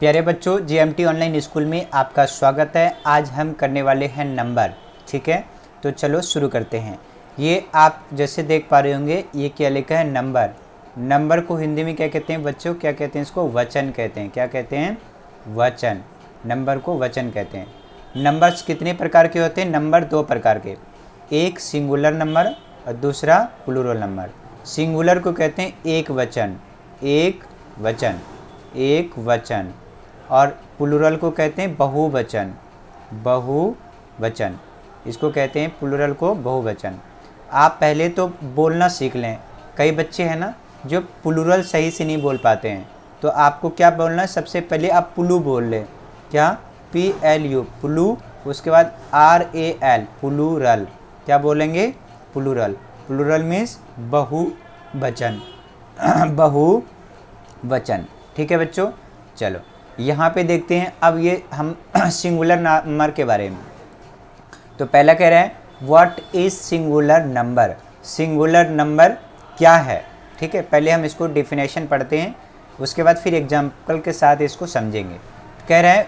प्यारे बच्चों, GMT online school में आपका स्वागत है। आज हम करने वाले हैं नंबर। ठीक है, तो चलो शुरू करते हैं। ये आप जैसे देख पा रहे होंगे, ये क्या लिखा है, नंबर। नंबर को हिंदी में क्या कहते हैं बच्चों? क्या कहते हैं इसको? वचन कहते हैं। क्या कहते हैं? वचन। नंबर को वचन कहते हैं। नंबर्स कितने प्रकार के होते हैं? नंबर दो प्रकार के, एक सिंगुलर नंबर और दूसरा प्लूरल नंबर। सिंगुलर को कहते हैं एक वचन, एक वचन, एक वचन, और प्लूरल को कहते हैं बहुवचन, बहुवचन। इसको कहते हैं प्लूरल को बहुवचन। आप पहले तो बोलना सीख लें। कई बच्चे हैं ना जो प्लूरल सही से नहीं बोल पाते हैं, तो आपको क्या बोलना है? सबसे पहले आप प्लू बोल लें। क्या? PLU, प्लू। उसके बाद RAL, प्लूरल। क्या बोलेंगे? प्लूरल। प्लूरल मीन्स बहुवचन, बहुवचन। ठीक है बच्चों, चलो यहाँ पे देखते हैं। अब ये हम सिंगुलर नंबर के बारे में। तो पहला कह रहा है what is singular number. Singular number क्या है? ठीक है, पहले हम इसको डेफिनेशन पढ़ते हैं, उसके बाद फिर एग्जाम्पल के साथ इसको समझेंगे। कह रहा है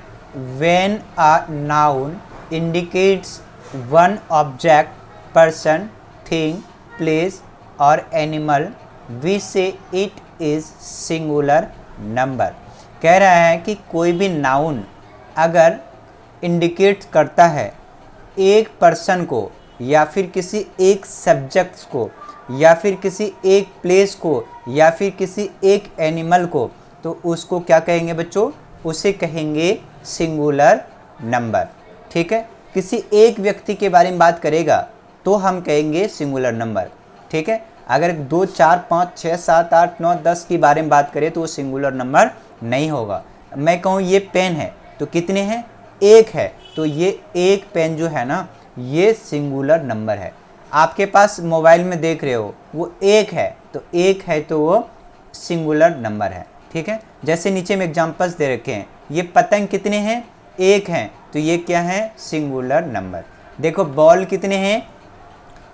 when a noun indicates one object, person, thing, place और animal, we say it is singular number. कह रहा है कि कोई भी नाउन अगर इंडिकेट करता है एक पर्सन को, या फिर किसी एक सब्जेक्ट को, या फिर किसी एक प्लेस को, या फिर किसी एक एनिमल को, तो उसको क्या कहेंगे बच्चों? उसे कहेंगे सिंगुलर नंबर। ठीक है, किसी एक व्यक्ति के बारे में बात करेगा तो हम कहेंगे सिंगुलर नंबर। ठीक है, अगर 2, 4, 5, 6, 7, 8, 9, 10 के बारे में बात करें तो वो सिंगुलर नंबर नहीं होगा। मैं कहूँ ये पेन है तो कितने हैं? एक है, तो ये एक पेन जो है ना, ये सिंगुलर नंबर है। आपके पास मोबाइल में देख रहे हो वो एक है, तो एक है तो वो सिंगुलर नंबर है। ठीक है, जैसे नीचे में एग्जांपल्स दे रखे हैं। ये पतंग कितने हैं? एक हैं, तो ये क्या है? Singular number. देखो बॉल कितने हैं?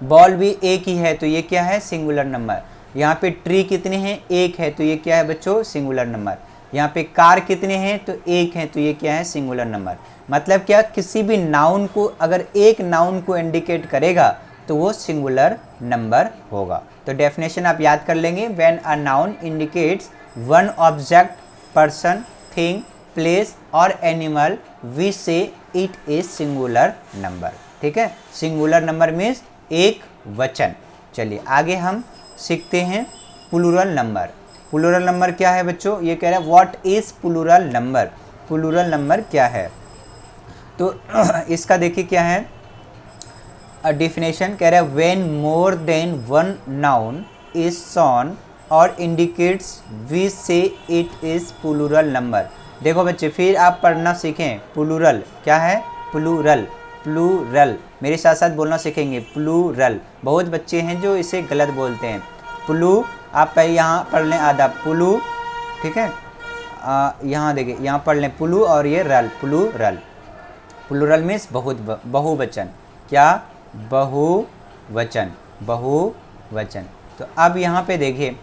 बॉल भी एक ही है, तो ये क्या है? Singular number. यहाँ पे ट्री कितने हैं? एक है, तो ये क्या है बच्चों? Singular number. यहाँ पे कार कितने हैं? तो एक है, तो ये क्या है? Singular number. मतलब क्या? किसी भी नाउन को अगर एक नाउन को इंडिकेट करेगा तो वो सिंगुलर नंबर होगा। तो डेफिनेशन आप याद कर लेंगे। When a noun indicates one object, person, thing, place और animal, we say it is singular number. ठीक है, सिंगुलर नंबर मीन्स एक वचन। चलिए आगे हम सीखते हैं प्लूरल नंबर। प्लूरल नंबर क्या है बच्चों? ये कह रहा है what is plural number. Plural number क्या है? तो इसका देखिए क्या है डेफिनेशन। कह रहा है when more than one noun is shown और indicates, we say it is plural number. देखो बच्चे, फिर आप पढ़ना सीखें। प्लूरल क्या है? Plural, plural. मेरे साथ साथ बोलना सीखेंगे, प्लूरल। बहुत बच्चे हैं जो इसे गलत बोलते हैं। प्लू, आप पहले यहाँ पढ़ लें आधा, प्लू। ठीक है, यहाँ देखिए, यहाँ पढ़ लें प्लू और ये रल, प्लूरल। प्लूरल मीन्स बहुवचन। क्या? बहुवचन, बहुवचन। तो अब यहाँ पे देखिए,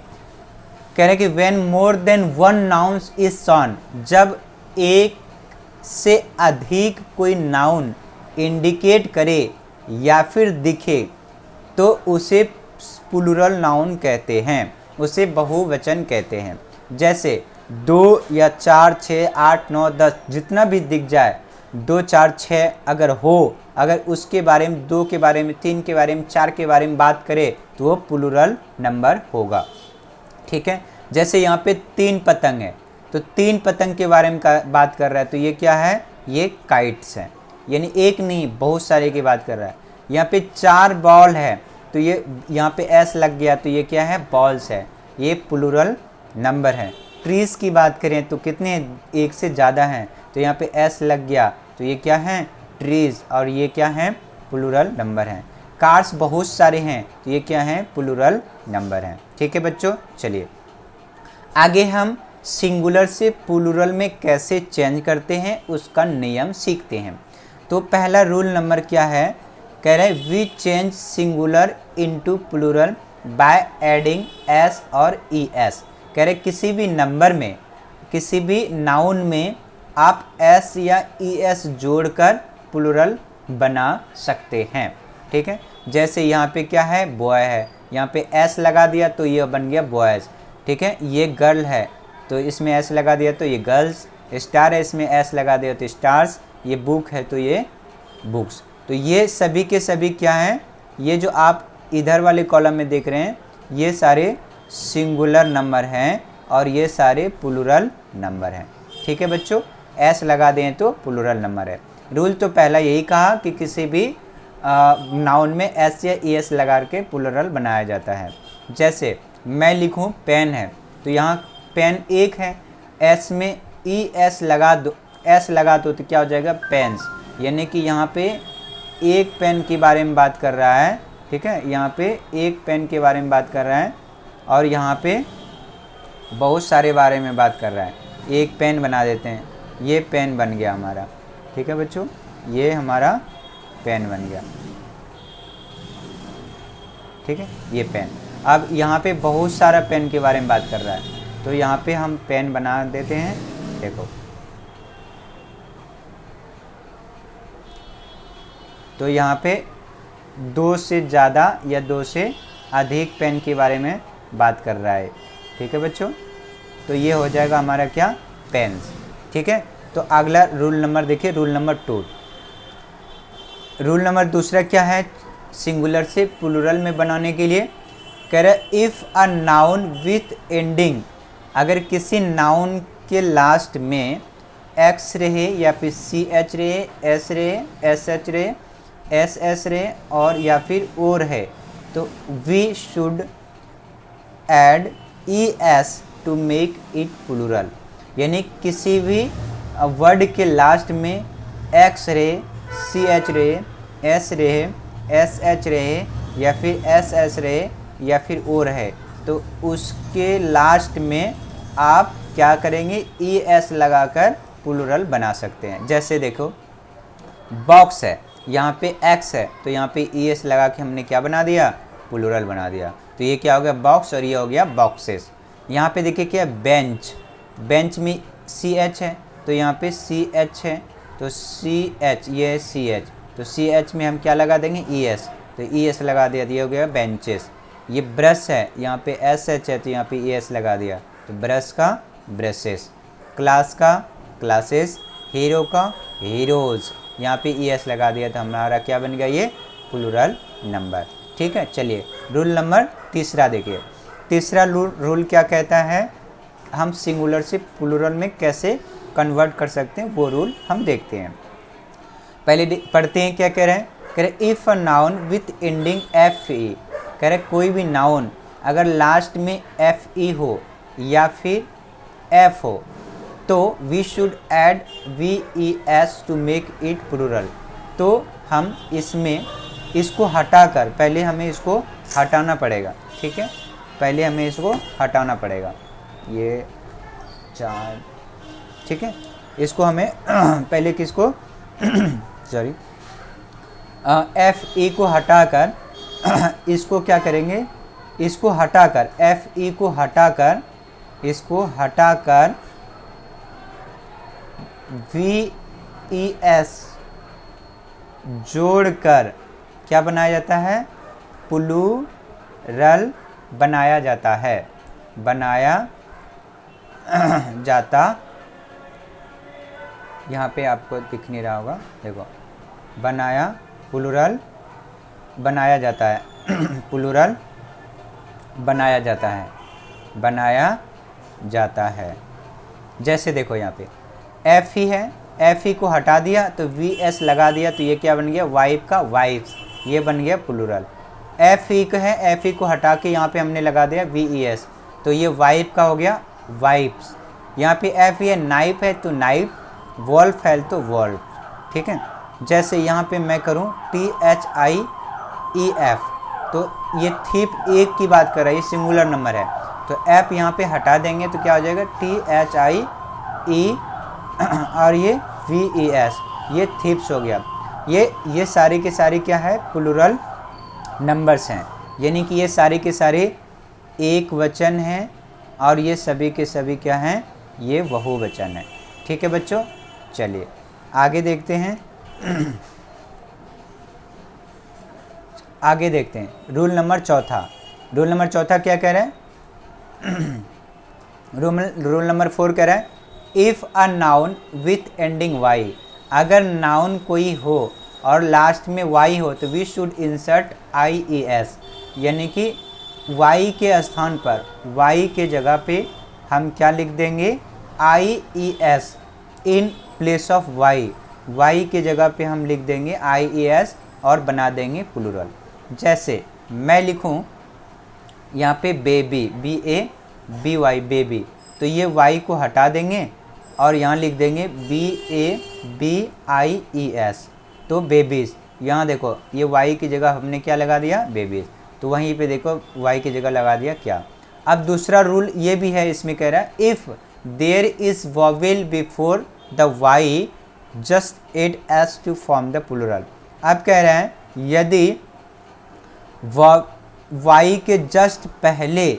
कह रहे कि when more than one noun is shown, जब एक से अधिक कोई नाउन इंडिकेट करे या फिर दिखे तो उसे प्लूरल नाउन कहते हैं, उसे बहुवचन कहते हैं। जैसे 2 या 4, 6, 8, 9, 10 जितना भी दिख जाए, 2, 4, 6 अगर हो, अगर उसके बारे में, 2 के बारे में, 3 के बारे में, 4 के बारे में बात करें तो वो प्लूरल नंबर होगा। ठीक है, जैसे यहाँ पे 3 पतंग है, तो 3 पतंग के बारे में बात कर रहा है, तो ये क्या है? ये काइट्स हैं, यानी एक नहीं बहुत सारे की बात कर रहा है। यहाँ पे 4 बॉल है, तो ये यहाँ पे एस लग गया, तो ये क्या है? बॉल्स है, ये प्लूरल नंबर है। ट्रीज की बात करें तो कितने? एक से ज़्यादा हैं, तो यहाँ पे एस लग गया, तो ये क्या है? ट्रीज, और ये क्या है? प्लूरल नंबर है। कार्स बहुत सारे हैं, तो ये क्या है? प्लूरल नंबर है। ठीक है बच्चों, चलिए आगे हम सिंगुलर से प्लूरल में कैसे चेंज करते हैं उसका नियम सीखते हैं। तो पहला रूल नंबर क्या है? कह रहे हैं we change singular into plural by adding S और ई एस। कह रहे किसी भी नंबर में, किसी भी नाउन में आप एस या ई एस जोड़कर प्लूरल बना सकते हैं। ठीक है, जैसे यहाँ पे क्या है, बॉय है, यहाँ पे एस लगा दिया तो ये बन गया बॉयज़। ठीक है, ये गर्ल है तो इसमें एस लगा दिया तो ये गर्ल्स, स्टार है इसमें एस लगा दिया तो स्टार्स, ये बुक है तो ये बुक्स। तो ये सभी के सभी क्या हैं, ये जो आप इधर वाले कॉलम में देख रहे हैं ये सारे सिंगुलर नंबर हैं और ये सारे प्लूरल नंबर हैं। ठीक है बच्चों, एस लगा दें तो प्लूरल नंबर है। रूल तो पहला यही कहा कि किसी भी नाउन में एस या ई एस लगा के प्लूरल बनाया जाता है। जैसे मैं लिखूं पेन है तो यहाँ पेन एक है, एस में ई एस लगा दो, एस लगा दो तो क्या हो जाएगा पेन्स, यानी कि यहाँ पे एक पेन के बारे में बात कर रहा है। ठीक है, यहाँ पे एक पेन के बारे में बात कर रहा है और यहाँ पे बहुत सारे बारे में बात कर रहा है। एक पेन बना देते हैं, ये पेन बन गया हमारा। ठीक है बच्चों, ये हमारा पेन बन गया। ठीक है, ये पेन। अब यहाँ पे बहुत सारा पेन के बारे में बात कर रहा है तो यहाँ पे हम पेन बना देते हैं। देखो, तो यहाँ पे 2 से ज़्यादा या 2 से अधिक पेन के बारे में बात कर रहा है। ठीक है बच्चों, तो ये हो जाएगा हमारा क्या, पेन्स। ठीक है, तो अगला रूल नंबर देखिए, रूल नंबर 2। रूल नंबर दूसरा क्या है, सिंगुलर से प्लूरल में बनाने के लिए कह रहे if a noun with ending, अगर किसी नाउन के लास्ट में एक्स रहे या फिर सी एच रहे, एस रहे, एस एच रहे, एस एस रहे और या फिर ओ रहे तो we should add E S to make it plural. यानी किसी भी वर्ड के लास्ट में एक्स रहे, सी एच रहे, एस रहे, एस एच रहे या फिर एस एस रहे या फिर ओ रहे तो उसके लास्ट में आप क्या करेंगे, ई एस लगाकर प्लूरल बना सकते हैं। जैसे देखो बॉक्स है, यहाँ पे एक्स है तो यहाँ पे ई एस लगा के हमने क्या बना दिया, प्लूरल बना दिया। तो ये क्या हो गया, बॉक्स, और ये हो गया बॉक्सेस। यहाँ पे देखिए क्या है, बेंच, बेंच में सी एच है तो यहाँ पे सी एच है तो सी एच, ये है सी एच, तो सी एच में हम क्या लगा देंगे, ई एस, तो ई एस लगा दिया, ये हो गया बेंचेस। ये ब्रश है, यहाँ पे एस एच है तो यहाँ पे ई एस लगा दिया तो ब्रश का ब्रशेस। क्लास का क्लासेस, हीरो का हीरोज़, यहाँ पे ई एस लगा दिया तो हमारा क्या बन गया, ये प्लूरल नंबर। ठीक है, चलिए रूल नंबर तीसरा देखिए। तीसरा रूल क्या कहता है, हम सिंगुलर से प्लूरल में कैसे कन्वर्ट कर सकते हैं वो रूल हम देखते हैं। पहले पढ़ते हैं क्या कह रहे हैं, कह रहे if a noun with ending F E, कह रहे कोई भी नाउन अगर लास्ट में एफ ई हो या फिर एफ हो तो we should add V E S to make it plural. तो हम इसमें इसको हटाकर, पहले हमें इसको हटाना पड़ेगा। ठीक है, पहले हमें इसको हटाना पड़ेगा, ये 4। ठीक है, इसको हमें पहले किसको सॉरी एफ ई को हटाकर इसको क्या करेंगे, इसको हटाकर एफ ई को हटाकर, इसको हटाकर वी ई एस जोड़कर क्या बनाया जाता है, प्लूरल बनाया जाता है, बनाया जाता। यहाँ पे आपको दिख नहीं रहा होगा, देखो बनाया, प्लूरल बनाया जाता है, प्लूरल बनाया जाता है, बनाया जाता है। जैसे देखो यहाँ पे एफ ही है, एफ ही को हटा दिया तो वी एस लगा दिया तो ये क्या बन गया, वाइफ का वाइफ्स, ये बन गया प्लूरल। एफ ई का है, एफ ई को हटा के यहाँ पे हमने लगा दिया वी ई एस तो ये वाइफ का हो गया वाइफ्स। यहाँ पे एफ ई है, नाइफ है तो नाइफ, वॉल्फ है तो वॉल्फ। ठीक है, जैसे यहाँ पे मैं करूँ T H I E F तो ये थीप एक की बात कर रहा है, ये सिंगुलर नंबर है तो एफ यहाँ पे हटा देंगे तो क्या हो जाएगा, टी एच आई ई और ये वी ई एस, ये थीप्स हो गया। ये सारी के सारी क्या है, प्लूरल नंबर्स हैं, यानी कि ये सारे के सारे एक वचन हैं और ये सभी के सभी क्या हैं, ये बहुवचन है। ठीक है बच्चों, चलिए आगे देखते हैं। आगे देखते हैं रूल नंबर चौथा। रूल नंबर चौथा क्या कह रहा है? रूल नंबर 4 कह रहा है if a noun with ending Y, अगर नाउन कोई हो और लास्ट में वाई हो तो we should insert I E S, यानी कि वाई के स्थान पर, वाई के जगह पे हम क्या लिख देंगे? I E S in place of Y, Y के जगह पे हम लिख देंगे आई ई एस और बना देंगे प्लूरल। जैसे मैं लिखूं यहाँ पे baby, B A B Y, baby, तो ये वाई को हटा देंगे और यहाँ लिख देंगे B A B I E S, तो बेबीज़। यहाँ देखो ये वाई की जगह हमने क्या लगा दिया? बेबीज़। तो वहीं पे देखो वाई की जगह लगा दिया क्या। अब दूसरा रूल ये भी है, इसमें कह रहा है if there is vowel before the Y just add S to form the plural. अब कह रहे हैं यदि वाई के जस्ट पहले,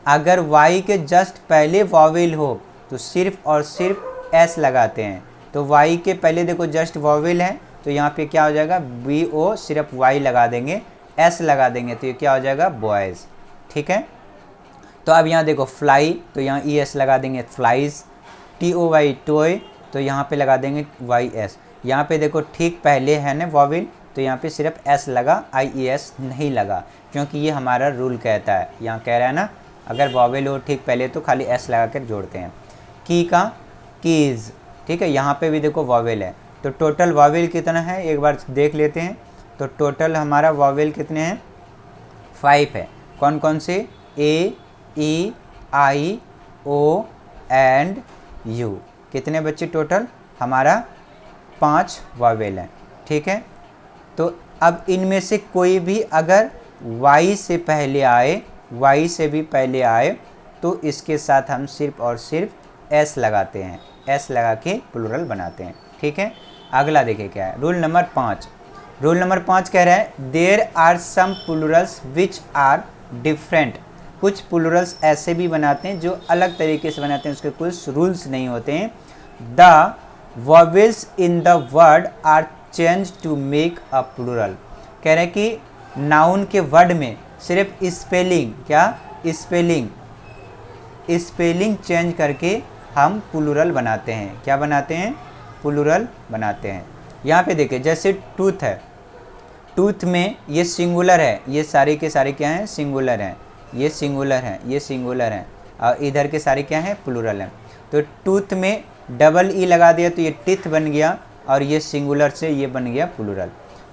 अगर वाई के जस्ट पहले वॉवेल हो तो सिर्फ और सिर्फ एस लगाते हैं। तो वाई के पहले देखो जस्ट वॉवेल है तो यहाँ पे क्या हो जाएगा? बी ओ सिर्फ वाई लगा देंगे, एस लगा देंगे तो ये क्या हो जाएगा? बॉयज़। ठीक है। तो अब यहाँ देखो फ्लाई, तो यहाँ ई एस लगा देंगे flies, T O Y toy, तो यहाँ पे लगा देंगे वाई एस। यहाँ पे देखो ठीक पहले है ना वॉवेल, तो यहाँ पे सिर्फ एस लगा, आई ई एस नहीं लगा, क्योंकि ये हमारा रूल कहता है। यहाँ कह रहा है ना अगर वॉवेल हो ठीक पहले तो खाली एस लगा कर जोड़ते हैं। की का कीज़, ठीक है, यहाँ पे भी देखो वॉवेल है। तो टोटल वॉवेल कितना है एक बार देख लेते हैं। तो टोटल हमारा वॉवेल कितने हैं? 5 है। कौन कौन से? ए, ई, आई, ओ एंड यू। कितने बच्चे टोटल? हमारा 5 वॉवेल हैं। ठीक है। तो अब इनमें से कोई भी अगर वाई से पहले आए, वाई से भी पहले आए, तो इसके साथ हम सिर्फ और सिर्फ एस लगाते हैं, एस लगा के प्लूरल बनाते हैं। ठीक है। अगला देखिए क्या है, रूल नंबर 5। रूल नंबर 5 कह रहा है there are some plurals which are different. कुछ प्लूरल्स ऐसे भी बनाते हैं जो अलग तरीके से बनाते हैं, उसके कुछ रूल्स नहीं होते हैं। The vowels in the word are change to make a plural. कह रहे हैं कि नाउन के वर्ड में सिर्फ स्पेलिंग, क्या स्पेलिंग चेंज करके हम प्लूरल बनाते हैं। क्या बनाते हैं? प्लूरल बनाते हैं। यहाँ पे देखिए जैसे टूथ है, टूथ में ये सिंगुलर है, ये सारे के सारे क्या हैं? सिंगुलर हैं। ये सिंगुलर हैं, ये सिंगुलर हैं, और इधर के सारे क्या हैं? प्लूरल हैं। तो टूथ में डबल ई लगा दिया तो ये टिथ बन गया, और ये सिंगुलर से ये बन गया प्लूरल।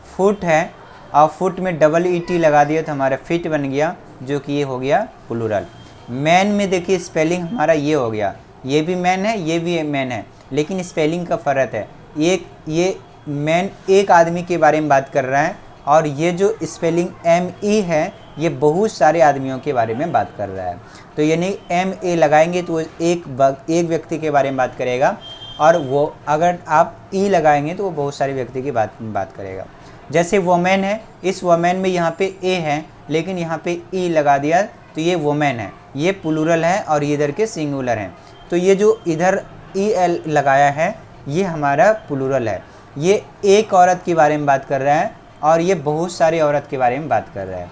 फुट है और फुट में डबल ई टी लगा दिया तो हमारा फिट बन गया, जो कि ये हो गया प्लूरल। मैन में देखिए स्पेलिंग हमारा ये हो गया, ये भी मैन है, ये भी मैन है, लेकिन स्पेलिंग का फ़र्क है। ये मैन एक आदमी के बारे में बात कर रहा है, और ये जो स्पेलिंग एम ई है ये बहुत सारे आदमियों के बारे में बात कर रहा है। तो यानी एम ए लगाएंगे तो एक व्यक्ति के बारे में बात करेगा, और वो अगर आप ई लगाएंगे तो वो बहुत सारे व्यक्ति की बात करेगा। जैसे वोमेन है, इस वोमेन में यहाँ पे ए है लेकिन यहाँ पे ई लगा दिया तो ये वोमेन है, ये प्लूरल है और ये इधर के सिंगुलर हैं। तो ये जो इधर ई एल लगाया है ये हमारा प्लूरल है। ये एक औरत के बारे में बात कर रहा है और ये बहुत सारे औरत के बारे में बात कर रहा है।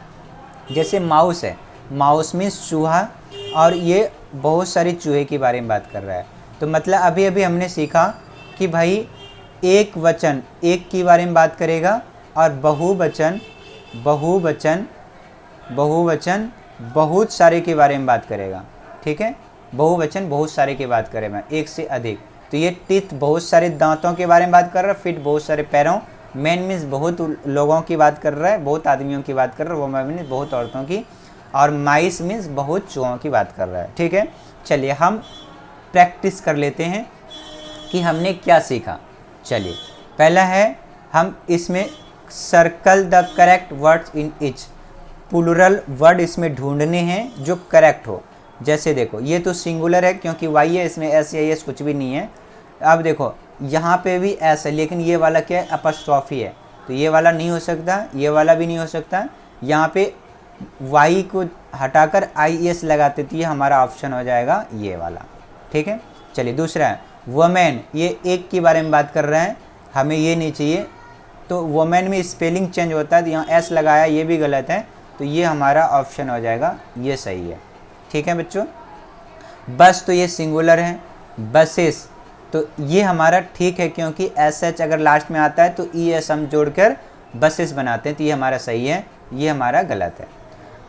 जैसे माउस है, माउस मीन्स चूहा, और ये बहुत सारे चूहे के बारे में बात कर रहा है। तो मतलब अभी अभी हमने सीखा कि भाई एक वचन एक के बारे में बात करेगा, और बहुवचन बहुत सारे के बारे में बात करेगा। ठीक है, बहुवचन बहुत सारे की बात करेगा, एक से अधिक। तो ये टीथ बहुत सारे दांतों के बारे में बात कर रहा है, फिट बहुत सारे पैरों, मैन मीन्स बहुत लोगों की बात कर रहा है, बहुत आदमियों की बात कर रहा है, वोमेन मीन्स बहुत औरतों की, और माइस मीन्स बहुत चूहों की बात कर रहा है। ठीक है, चलिए हम प्रैक्टिस कर लेते हैं कि हमने क्या सीखा। चलिए पहला है हम इसमें circle the correct words in each, plural word इसमें ढूंढने हैं जो करेक्ट हो। जैसे देखो ये तो सिंगुलर है क्योंकि वाई है, इसमें एस या एस कुछ भी नहीं है। अब देखो यहाँ पे भी एस है लेकिन ये वाला क्या है? अपस्ट्रॉफी है, तो ये वाला नहीं हो सकता, ये वाला भी नहीं हो सकता। यहाँ पे वाई को हटाकर आई एस लगाते तो ये हमारा ऑप्शन हो जाएगा ये वाला। ठीक है, चलिए दूसरा है वुमेन, ये एक के बारे में बात कर रहे हैं, हमें ये नहीं चाहिए। तो वुमेन में स्पेलिंग चेंज होता है, तो यहाँ एस लगाया, ये भी गलत है, तो ये हमारा ऑप्शन हो जाएगा, ये सही है। ठीक है बच्चों। बस, तो ये सिंगुलर है, बसेस, तो ये हमारा ठीक है, क्योंकि एस एच अगर लास्ट में आता है तो ई एस हम जोड़कर बसेस बनाते हैं, तो ये हमारा सही है, ये हमारा गलत है।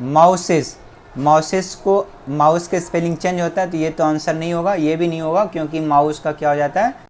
माउसेस, माउसेस को माउस के स्पेलिंग चेंज होता है, तो ये तो आंसर नहीं होगा, ये भी नहीं होगा, क्योंकि माउस का क्या हो जाता है,